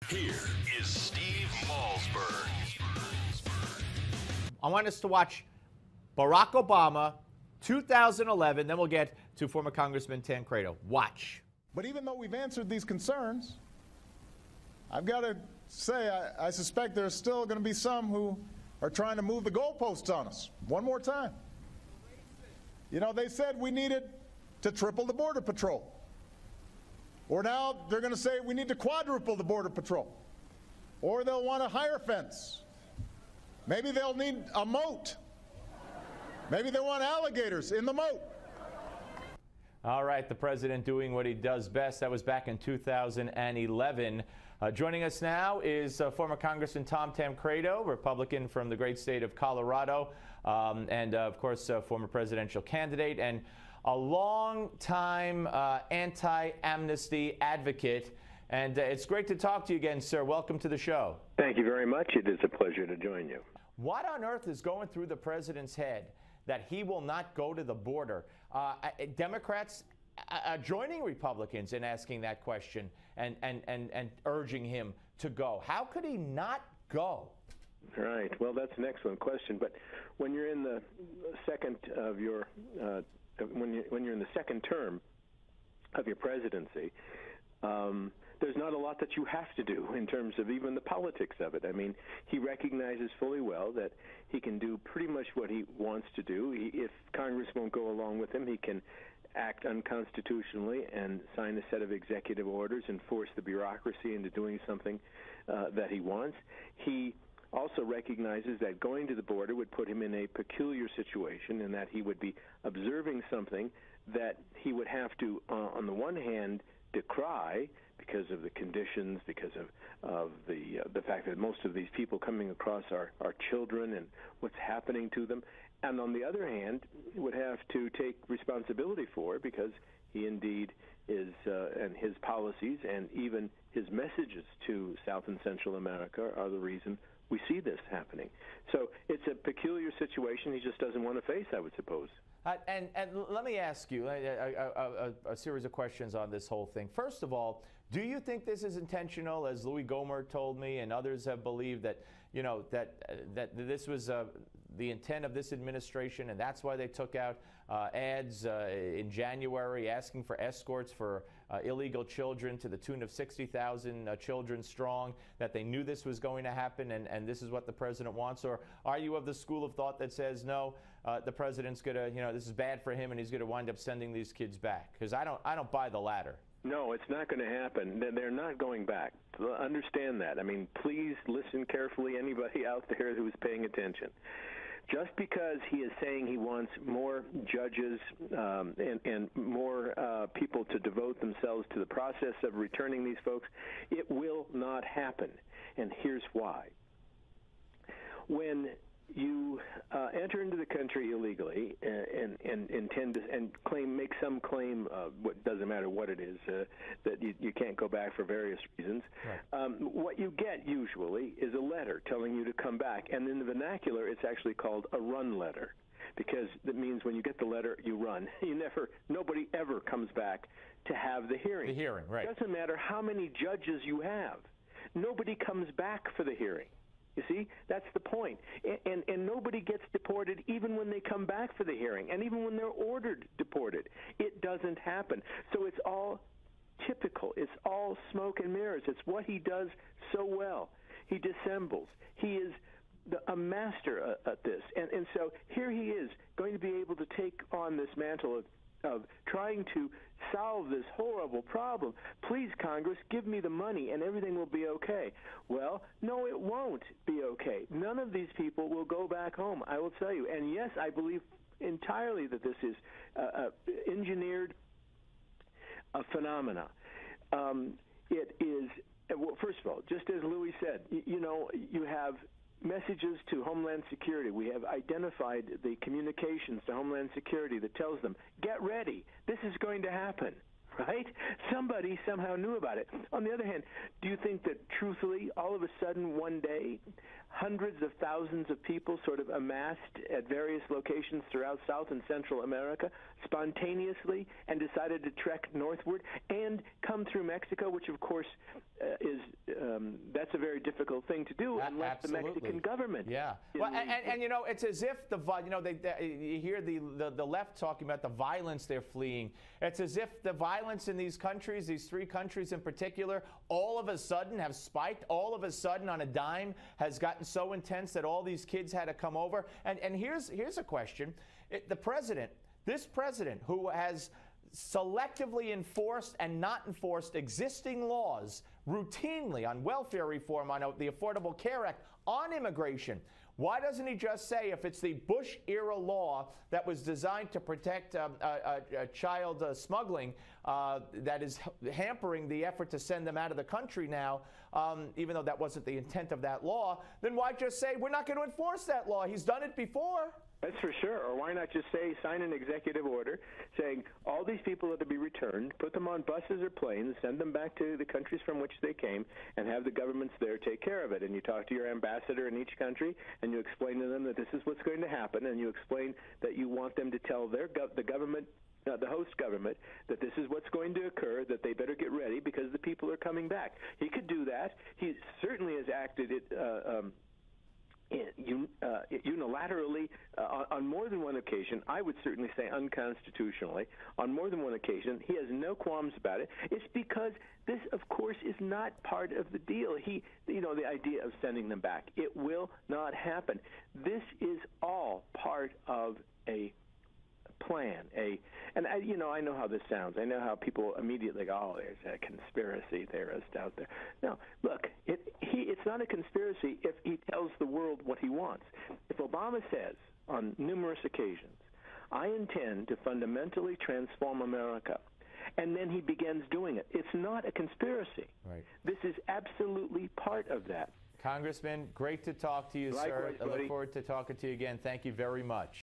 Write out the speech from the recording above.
Here is Steve Malzberg. I want us to watch Barack Obama, 2011, then we'll get to former Congressman Tancredo. Watch. But even though we've answered these concerns, I've got to say I suspect there's still going to be some who are trying to move the goalposts on us one more time. You know, they said we needed to triple the Border Patrol. Or now they're going to say we need to quadruple the Border Patrol. Or they'll want a higher fence. Maybe they'll need a moat. Maybe they want alligators in the moat. All right, the president doing what he does best. That was back in 2011. Joining us now is former Congressman Tom Tancredo, Republican from the great state of Colorado, and of course, former presidential candidate and a long-time anti-amnesty advocate. And it's great to talk to you again, sir. Welcome to the show. Thank you very much. It is a pleasure to join you. What on earth is going through the president's head that he will not go to the border? Democrats joining Republicans in asking that question and urging him to go. How could he not go? Right. Well, that's an excellent question. But when you're in the second of your when you're in the second term of your presidency, there's not a lot that you have to do in terms of even the politics of it. I mean, he recognizes fully well that he can do pretty much what he wants to do. If Congress won't go along with him, he can act unconstitutionally and sign a set of executive orders and force the bureaucracy into doing something that he wants. He also recognizes that going to the border would put him in a peculiar situation in that he would be observing something that he would have to, on the one hand, decry because of the conditions, because of the fact that most of these people coming across are children and what's happening to them. And on the other hand, would have to take responsibility for because he indeed is, and his policies and even his messages to South and Central America are the reason we see this happening. So it's a peculiar situation he just doesn't want to face, I would suppose. And let me ask you a series of questions on this whole thing. First of all, do you think this is intentional, as Louis Gohmert told me and others have believed, that that this was the intent of this administration, and that's why they took out ads in January asking for escorts for illegal children to the tune of 60,000 children strong, that they knew this was going to happen and this is what the president wants? Or are you of the school of thought that says, no, the president's going to, this is bad for him and he's going to wind up sending these kids back? Because I don't buy the latter. No, it's not going to happen. They're not going back. Understand that. I mean, please listen carefully, anybody out there who's paying attention. Just because he is saying he wants more judges and more people to devote themselves to the process of returning these folks, it will not happen. And here's why. When you enter into the country illegally and intend to make some claim, what doesn't matter what it is, that you can't go back for various reasons. Right. What you get usually is a letter telling you to come back, and in the vernacular, it's actually called a run letter, because that means when you get the letter, you run. Nobody ever comes back to have the hearing. The hearing, right? It doesn't matter how many judges you have. Nobody comes back for the hearing. You see, that's the point. And nobody gets deported even when they come back for the hearing, and even when they're ordered deported. It doesn't happen. So it's all typical. It's all smoke and mirrors. It's what he does so well. He dissembles. He is a master at this. And so here he is going to be able to take on this mantle of trying to solve this horrible problem. Please, Congress, give me the money and everything will be okay. Well, no, it won't be okay. None of these people will go back home, I will tell you. And yes, I believe entirely that this is engineered a phenomena. It is, well, first of all, just as Louis said, you have messages to Homeland Security. We have identified the communications to Homeland Security that tells them, get ready, this is going to happen. right? Somebody somehow knew about it. On the other hand, do you think that truthfully, all of a sudden one day, hundreds of thousands of people sort of amassed at various locations throughout South and Central America spontaneously and decided to trek northward and come through Mexico, which of course that's a very difficult thing to do unless the Mexican government. Yeah. Well, and you know, it's as if you hear the left talking about the violence they're fleeing. It's as if the violence in these countries, these three countries in particular, all of a sudden have spiked, all of a sudden on a dime has gotten so intense that all these kids had to come over. And here's a question. This president who has selectively enforced and not enforced existing laws routinely on welfare reform, on the Affordable Care Act, on immigration, why doesn't he just say, if it's the Bush-era law that was designed to protect child smuggling that is hampering the effort to send them out of the country now, even though that wasn't the intent of that law, then why just say, we're not going to enforce that law? He's done it before. That's for sure. Or why not just sign an executive order saying all these people are to be returned, put them on buses or planes, send them back to the countries from which they came, and have the governments there take care of it. And you talk to your ambassador in each country, and you explain to them that this is what's going to happen, and you explain that you want them to tell the government, the host government, that this is what's going to occur, that they better get ready because the people are coming back. He could do that. He certainly has acted it unilaterally on more than one occasion. I would certainly say unconstitutionally. On more than one occasion, he has no qualms about it. It's because this, of course, is not part of the deal. The idea of sending them back, it will not happen. This is all part of a plan. I know how this sounds. I know how people immediately go, oh, there's a conspiracy theorist out there. No, look, it's not a conspiracy if he tells the world what he wants. If Obama says on numerous occasions, I intend to fundamentally transform America, and then he begins doing it, it's not a conspiracy. Right. This is absolutely part of that. Congressman, great to talk to you, Likewise, sir. I buddy. look forward to talking to you again. Thank you very much.